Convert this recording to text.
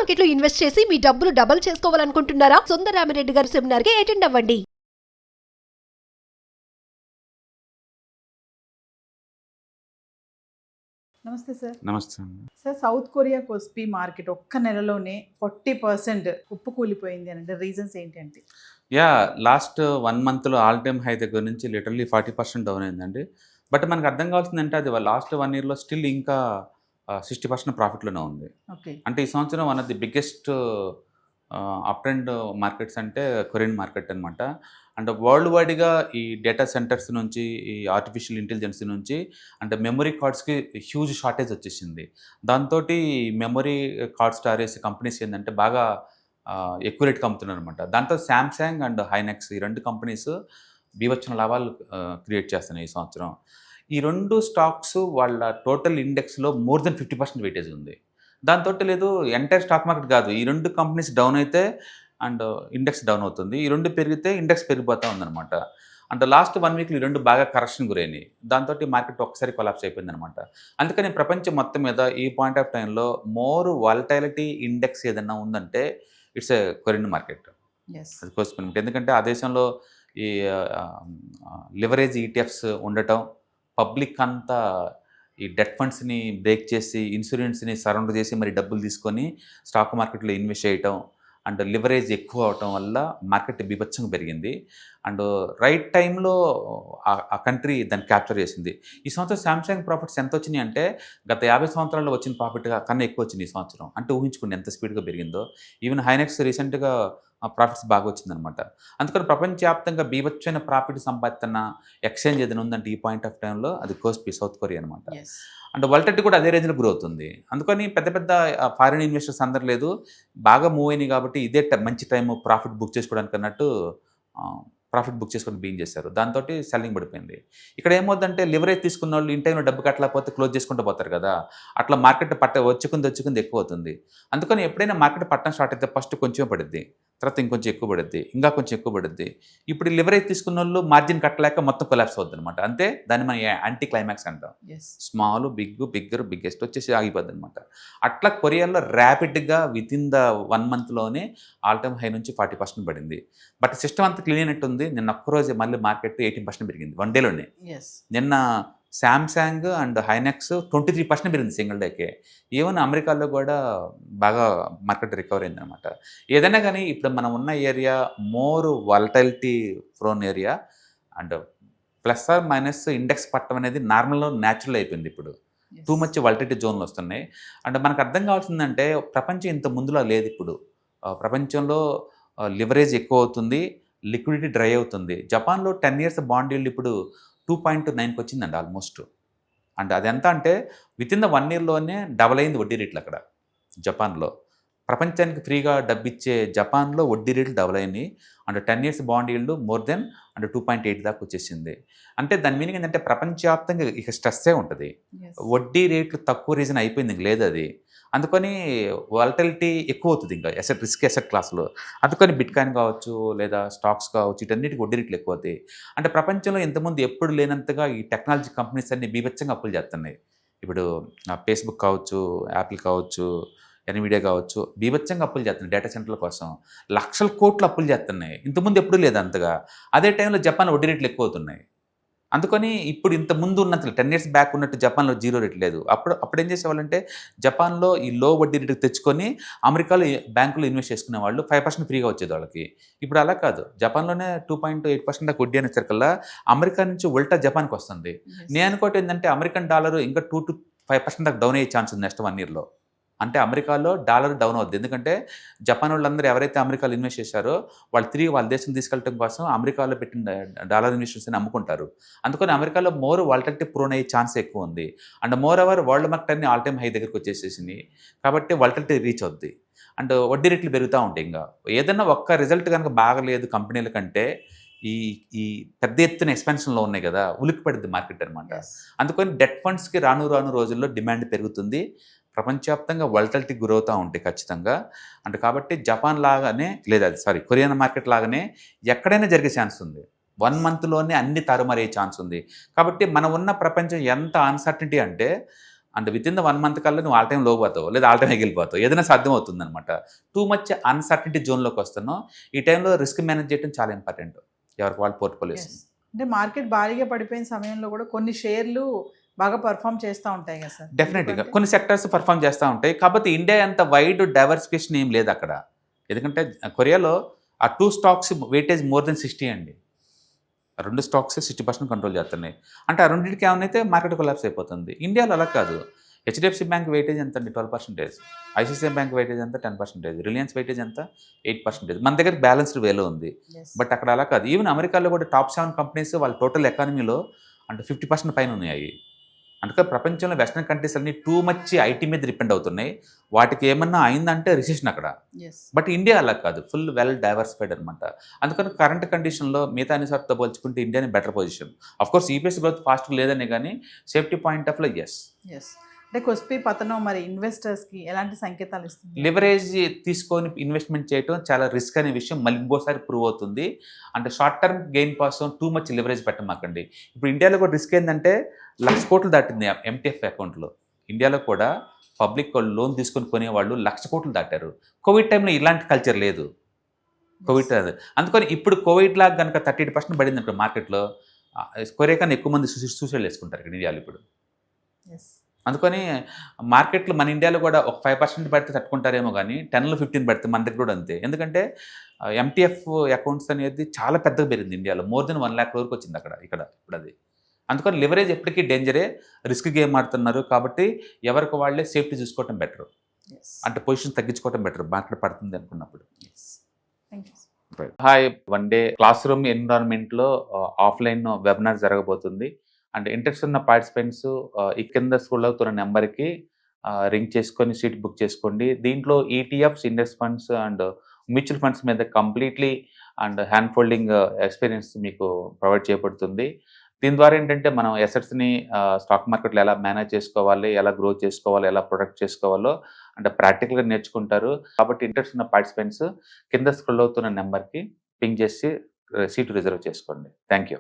మార్కెట్లో ఇన్వెస్ట్ చేసి మీ డబ్బులు డబుల్ చేసుకోవాలనుకుంటున్నారా? సుందరరామిరెడ్డి గారి సెమినార్ కి అటెండ్ అవ్వండి. నమస్తే సార్. నమస్తే అండి. Sir, south Korea KOSPI market ఒక్క నెలలోనే 40% కుప్పకూలిపోయింది అని అంటే రీజన్స్ ఏంటి అంటే? లాస్ట్ 1 మంత్లో ఆల్ టైమ్ హై దగ్గర నుంచి లిటరల్లీ 40% డౌన్ అయిందండి. బట్ మనకు అర్థం కావాల్సిందంటే అది లాస్ట్ 1 ఇయర్లో స్టిల్ ఇంకా 60% ప్రాఫిట్లోనే ఉంది. ఓకే. అంటే ఈ సంవత్సరం one of the biggest up trend markets అంటే కొరియన్ మార్కెట్ అనమాట. అంటే వరల్డ్ వైడ్గా ఈ డేటా సెంటర్స్ నుంచి, ఈ ఆర్టిఫిషియల్ ఇంటెలిజెన్స్ నుంచి అంటే మెమరీ కార్డ్స్కి హ్యూజ్ షార్టేజ్ వచ్చేసింది. దాంతో మెమరీ కార్డ్స్ తయారు చేసే కంపెనీస్ ఏంటంటే బాగా ఎక్కువ రేట్కి అమ్ముతున్నారు అనమాట. దాంతో శాంసంగ్ అండ్ హైనెక్స్ ఈ 2 కంపెనీస్ బీభత్సన లాభాలు క్రియేట్ చేస్తున్నాయి ఈ సంవత్సరం. ఈ 2 స్టాక్స్ వాళ్ళ టోటల్ ఇండెక్స్లో మోర్ దెన్ 50% వెయిటేజ్ ఉంది. దాంతో లేదు ఎంటైర్ స్టాక్ మార్కెట్ కాదు, ఈ 2 కంపెనీస్ డౌన్ అయితే అండ్ ఇండెక్స్ డౌన్ అవుతుంది, ఈ 2 పెరిగితే ఇండెక్స్ పెరిగిపోతూ ఉందన్నమాట. అంటే లాస్ట్ 1 వీక్లో ఈ 2 బాగా కరెక్షన్ గురైనాయి. దాంతో మార్కెట్ ఒక్కసారి కొలాప్స్ అయిపోయింది అనమాట. అందుకని ప్రపంచం మొత్తం మీద ఈ పాయింట్ ఆఫ్ టైంలో మోర్ వాలటైలిటీ ఇండెక్స్ ఏదన్నా ఉందంటే ఇట్స్ ఏ కొరియన్ మార్కెట్. అది కోసుకుని ఎందుకంటే ఆ దేశంలో ఈ లివరేజ్ ఈటీఎఫ్స్ ఉండటం, పబ్లిక్ అంతా ఈ డెట్ ఫండ్స్ని బ్రేక్ చేసి ఇన్సూరెన్స్ని సరౌండర్ చేసి మరి డబ్బులు తీసుకొని స్టాక్ మార్కెట్లో ఇన్వెస్ట్ చేయటం అండ్ లివరేజ్ ఎక్కువ అవటం వల్ల మార్కెట్ బీభత్సంగా పెరిగింది. అండ్ రైట్ టైంలో ఆ కంట్రీ దాన్ని క్యాప్చర్ చేసింది. ఈ సంవత్సరం శాంసంగ్ ప్రాఫిట్స్ ఎంత వచ్చినాయి అంటే గత 50 సంవత్సరాల్లో వచ్చిన ప్రాఫిట్ కన్నా ఎక్కువ వచ్చింది ఈ సంవత్సరం. అంటే ఊహించుకోండి ఎంత స్పీడ్గా పెరిగిందో. ఈవెన్ హైనెక్స్ రీసెంట్గా ప్రాఫిట్స్ బాగా వచ్చిందనమాట. అందుకని ప్రపంచవ్యాప్తంగా బీభత్సమైన ప్రాఫిట్ సంపాదిస్తున్న ఎక్స్చేంజ్ ఏదైనా ఉందంటే ఈ పాయింట్ ఆఫ్ టైంలో అది కోస్పీ సౌత్ కొరియా అనమాట. అండ్ వాలటిలిటీ కూడా అదే రేంజ్లో గ్రో అవుతుంది. అందుకని పెద్ద పెద్ద ఫారిన్ ఇన్వెస్టర్స్ అందరు లేదు, బాగా మూవ్ అయినాయి కాబట్టి ఇదే మంచి టైం ప్రాఫిట్ బుక్ చేసుకోవడానికి అన్నట్టు ప్రాఫిట్ బుక్ చేసుకొని బీయింగ్ చేశారు. దాంతో సెల్లింగ్ పడిపోయింది. ఇక్కడ ఏమవుతుందంటే లివరేజ్ తీసుకున్న వాళ్ళు ఇన్ టైంలో డబ్బు కట్టలేకపోతే క్లోజ్ చేసుకుంటూ పోతారు కదా, అట్లా మార్కెట్ వచ్చుకుంది ఎక్కువ అవుతుంది. అందుకని ఎప్పుడైనా మార్కెట్ పట్టడం స్టార్ట్ అయితే ఫస్ట్ కొంచెం పడుద్ది, తర్వాత ఇంకొంచెం ఎక్కువ పడుద్ది, ఇంకా కొంచెం ఎక్కువ పడుద్ది. ఇప్పుడు లివరేజ్ తీసుకున్న వాళ్ళు మార్జిన్ కట్టలేక మొత్తం కొలాప్స్ అవుతుంది అనమాట. అంతే దాన్ని మనం యాంటీ క్లైమాక్స్ అంటాం. స్మాల్ బిగ్గర్ బిగ్గెస్ట్ వచ్చేసి ఆగిపోద్ది అనమాట. అట్లా కొరియాలో ర్యాపిడ్గా విత్ ఇన్ ద 1 మంత్లోనే ఆల్ టైమ్ హై నుంచి 40% పడింది. బట్ సిస్టమ్ అంతా క్లీన్ అయినట్టు ఉంది. నిన్న ఒక్కరోజే మళ్ళీ మార్కెట్ 18% పెరిగింది 1 డేలోనే. నిన్న శాంసంగ్ అండ్ హైనెక్స్ 23% పెరిగింది సింగిల్ డేకే. ఈవెన్ అమెరికాలో కూడా బాగా మార్కెట్ రికవర్ అయిందనమాట. ఏదైనా కానీ ఇప్పుడు మనం ఉన్న area more volatility prone area and plus or minus index పట్టడం అనేది నార్మల్ న్యాచురల్ అయిపోయింది. ఇప్పుడు టూ మచ్ వాలటైలిటీ జోన్లు వస్తున్నాయి. అంటే మనకు అర్థం కావాల్సిందంటే ప్రపంచం ఇంత ముందులా లేదు. ఇప్పుడు ప్రపంచంలో లివరేజ్ ఎక్కువ అవుతుంది, లిక్విడిటీ డ్రై అవుతుంది. జపాన్లో 10 ఇయర్స్ బాండ్ ఈల్డ్ ఇప్పుడు 2.9కి వచ్చిందండి ఆల్మోస్ట్. అంటే అది ఎంత అంటే విత్ ఇన్ ద 1 ఇయర్లోనే డబల్ అయింది వడ్డీ రేట్లు అక్కడ జపాన్లో. ప్రపంచానికి ఫ్రీగా డబ్బిచ్చే జపాన్లో వడ్డీ రేట్లు డబల్ అయినాయి. అంటే 10 years bond yield more than అంటే 2.8 దాకా వచ్చేసింది. అంటే దాని మీనింగ్ ఏంటంటే ప్రపంచవ్యాప్తంగా ఇక స్ట్రెస్సే ఉంటుంది. వడ్డీ రేట్లు తక్కువ రీజన్ అయిపోయింది, ఇంక లేదు అది. అందుకని వాలటిలిటీ ఎక్కువ అవుతుంది ఇంకా రిస్క్ అసెట్ క్లాస్లో. అందుకని బిట్కాయిన్ కావచ్చు లేదా స్టాక్స్ కావచ్చు వీటన్నిటికి వడ్డీ రేట్లు ఎక్కువ అవుతాయి. అంటే ప్రపంచంలో ఇంతకుముందు ఎప్పుడు లేనంతగా ఈ టెక్నాలజీ కంపెనీస్ అన్ని బీభత్సంగా అప్పులు చేస్తున్నాయి. ఇప్పుడు ఫేస్బుక్ కావచ్చు, యాపిల్ కావచ్చు, ఎన్విడియా కావచ్చు బీభత్సంగా అప్పులు చేస్తున్నాయి డేటా సెంటర్ల కోసం. లక్షల కోట్లు అప్పులు చేస్తున్నాయి. ఇంతకుముందు ఎప్పుడూ లేదు అంతగా. అదే టైంలో జపాన్ వడ్డీ రేట్లు ఎక్కువ అవుతున్నాయి. అందుకని ఇప్పుడు ఇంత ముందు ఉన్నంత 10 ఇయర్స్ బ్యాక్ ఉన్నట్టు జపాన్లో 0 రేట్ లేదు. అప్పుడు ఏం చేసేవాళ్ళంటే జపాన్లో ఈ లో వడ్డీ రేటుకి తెచ్చుకొని అమెరికాలో బ్యాంకులో ఇన్వెస్ట్ చేసుకునే వాళ్ళు 5% ఫ్రీగా వచ్చేది వాళ్ళకి. ఇప్పుడు అలా కాదు, జపాన్లోనే 2.8% దాకా వడ్డీ అనేసరికల్లా అమెరికా నుంచి ఉల్టా జపాన్కి వస్తుంది. నేను అనుకోవటం ఏంటంటే అమెరికన్ డాలర్ ఇంకా 2 to 5% దాకా డౌన్ అయ్యే ఛాన్స్ ఉంది నెక్స్ట్ 1 ఇయర్లో. అంటే అమెరికాలో డాలర్ డౌన్ అవుద్ది. ఎందుకంటే జపాన్ వాళ్ళందరూ ఎవరైతే అమెరికాలో ఇన్వెస్ట్ చేశారో వాళ్ళు తిరిగి వాళ్ళ దేశం తీసుకెళ్ళడం కోసం అమెరికాలో పెట్టిన డాలర్ ఇన్వెస్టర్స్ని అమ్ముకుంటారు. అందుకని అమెరికాలో మోర్ వాలటిలిటీ ప్రోన్ అయ్యే ఛాన్స్ ఎక్కువ ఉంది. And more over world market అన్ని ఆల్ టైమ్ హై దగ్గరికి వచ్చేసేసింది కాబట్టి వాలటిలిటీ రీచ్ అవుద్ది. అండ్ వడ్డీ రేట్లు పెరుగుతూ ఉంటాయి. ఇంకా ఏదన్నా ఒక్క రిజల్ట్ కనుక బాగలేదు కంపెనీల కంటే ఈ పెద్ద ఎత్తున ఎక్స్పెన్షన్లో ఉన్నాయి కదా, ఉలిక్కి పడుద్ది మార్కెట్ అనమాట. అందుకని డెట్ ఫండ్స్కి రాను రోజుల్లో డిమాండ్ పెరుగుతుంది. ప్రపంచవ్యాప్తంగా వాలటిలిటీ గురవుతూ ఉంటాయి ఖచ్చితంగా. అంటే కాబట్టి జపాన్ లాగానే లేదా కొరియన్ మార్కెట్ లాగానే ఎక్కడైనా జరిగే ఛాన్స్ ఉంది. 1 మంత్లోనే అన్ని తారుమారయ్యే ఛాన్స్ ఉంది. కాబట్టి మనం ఉన్న ప్రపంచం ఎంత అన్సర్టనిటీ అంటే అంటే విత్ ఇన్ ద 1 మంత్ కల్లా నువ్వు ఆల్ టైం లోకి పోతావు, లేదా ఆల్ టైం ఎగిలిపోతావు, ఏదైనా సాధ్యం అవుతుంది అనమాట. టూ మచ్ అన్సర్టనిటీ జోన్లోకి వస్తున్నావు. ఈ టైంలో రిస్క్ మేనేజ్ చేయడం చాలా ఇంపార్టెంట్ ఎవరికి వాళ్ళ పోర్ట్ఫోలియోస్. Yes. అంటే మార్కెట్ భారీగా పడిపోయిన సమయంలో కూడా కొన్ని షేర్లు బాగా పర్ఫామ్ చేస్తూ ఉంటాయి కదా సార్. డెఫినెట్గా కొన్ని సెక్టర్స్ పర్ఫామ్ చేస్తూ ఉంటాయి. కాకపోతే ఇండియా అంత వైడ్ డైవర్సిఫికేషన్ ఏం లేదు అక్కడ. ఎందుకంటే కొరియాలో ఆ 2 స్టాక్స్ వెయిటేజ్ మోర్ దెన్ 60 అండి. 2 స్టాక్స్ 60% కంట్రోల్ చేస్తున్నాయి. అంటే ఆ రెండింటికి ఏమైనా మార్కెట్ కొలాప్స్ అయిపోతుంది. ఇండియాలో అలా కాదు. హెచ్డిఎఫ్సి బ్యాంక్ వెయిటేజ్ ఎంత అండి? 12%. ఐసిఐసిఐ బ్యాంక్ వెయిటేజ్ ఎంత? 10%. రిలయన్స్ వెయిటేజ్ ఎంత? 8%. మన దగ్గర బ్యాలెన్స్డ్ వేలో ఉంది. Yes. బట్ అక్కడ అలా కాదు. ఈవెన్ అమెరికాలో కూడా టాప్ 7 కంపెనీస్ వాళ్ళ టోటల్ ఎకానమీలో అంటే 50% పైన ఉన్నాయి. అందుకే ప్రపంచంలో వెస్టర్న్ కంట్రీస్ అన్ని టూ మచ్ ఐటీ మీద డిపెండ్ అవుతున్నాయి. వాటికి ఏమన్నా అయిందంటే రిసెషన్ అక్కడ. Yes. బట్ ఇండియా అలా కాదు, ఫుల్ వెల్ డైవర్సిఫైడ్ అనమాట. అందుకని కరెంట్ కండిషన్లో మిగతా అన్ని సార్తో పోల్చుకుంటే ఇండియాని better position. Of course EPS growth ఫాస్ట్గా లేదనే కానీ సేఫ్టీ పాయింట్ ఆఫ్లో ఎస్. Yes. అంటే కొస్పీ పతనం మరి ఇన్వెస్టర్స్కి ఎలాంటి సంకేతాలు ఇస్తుంది? లివరేజ్ తీసుకొని ఇన్వెస్ట్మెంట్ చేయడం చాలా రిస్క్ అనే విషయం మళ్ళీ ఇంకోసారి ప్రూవ్ అవుతుంది. అంటే షార్ట్ టర్మ్ గెయిన్ కోసం టూ మచ్ లివరేజ్ పెట్టమాకండి. ఇప్పుడు ఇండియాలో కూడా రిస్క్ ఏంటంటే 1,00,000 కోట్లు దాటింది ఎంటీఎఫ్ అకౌంట్లో. ఇండియాలో కూడా పబ్లిక్ వాళ్ళు లోన్ తీసుకొని కొనేవాళ్ళు 1,00,000 కోట్లు దాటారు. కోవిడ్ టైంలో ఇలాంటి కల్చర్ లేదు. కోవిడ్ అది అందుకని ఇప్పుడు కోవిడ్ లాగా కనుక 38% పడింది ఇప్పుడు మార్కెట్లో. కొరియా కన్నా ఎక్కువ మంది సూసైడ్ చేసుకుంటారు ఇక్కడ ఇండియాలో ఇప్పుడు. Yes. అందుకని మార్కెట్లో మన ఇండియాలో కూడా ఒక 5% పడితే తట్టుకుంటారేమో కానీ 10లో 15 పడితే మన దగ్గర కూడా అంతే. ఎందుకంటే ఎంటీఎఫ్ అకౌంట్స్ అనేది చాలా పెద్దగా పెరిగింది ఇండియాలో. మోర్ దెన్ 1 lakh వరకు వచ్చింది ఇక్కడ ఇప్పుడు అది. అందుకని లివరేజ్ ఎప్పటికీ డేంజరే, రిస్క్ గేమ్ ఆడుతున్నారు. కాబట్టి ఎవరికి వాళ్ళే సేఫ్టీ చూసుకోవటం బెటర్. Yes. అంటే పొజిషన్ తగ్గించుకోవటం బెటర్ మార్కెట్ పడుతుంది అనుకున్నప్పుడు. Yes. Thank you. Hi, one day classroom ఎన్విరాన్మెంట్లో ఆఫ్లైన్ వెబినార్ జరగబోతుంది. అంటే ఇంట్రెస్ట్ ఉన్న పార్టిసిపెంట్స్ ఈ కింద స్క్రోల్ అవుతున్న నెంబర్కి రింగ్ చేసుకొని సీట్ బుక్ చేసుకోండి. దీంట్లో ETFs, index funds and mutual funds మీద completely and hand holding experience మీకు ప్రొవైడ్ చేయబడుతుంది. దీని ద్వారా ఏంటంటే మనం ఎసెట్స్ని స్టాక్ మార్కెట్లో ఎలా మేనేజ్ చేసుకోవాలి, ఎలా గ్రో చేసుకోవాలి, ఎలా ప్రొటెక్ట్ చేసుకోవాలో అంటే ప్రాక్టికల్గా నేర్చుకుంటారు. కాబట్టి ఇంట్రెస్ట్ ఉన్న పార్టిసిపెంట్స్ కింద స్క్రోల్ అవుతున్న నెంబర్కి పింగ్ చేసి సీటు రిజర్వ్ చేసుకోండి. Thank you.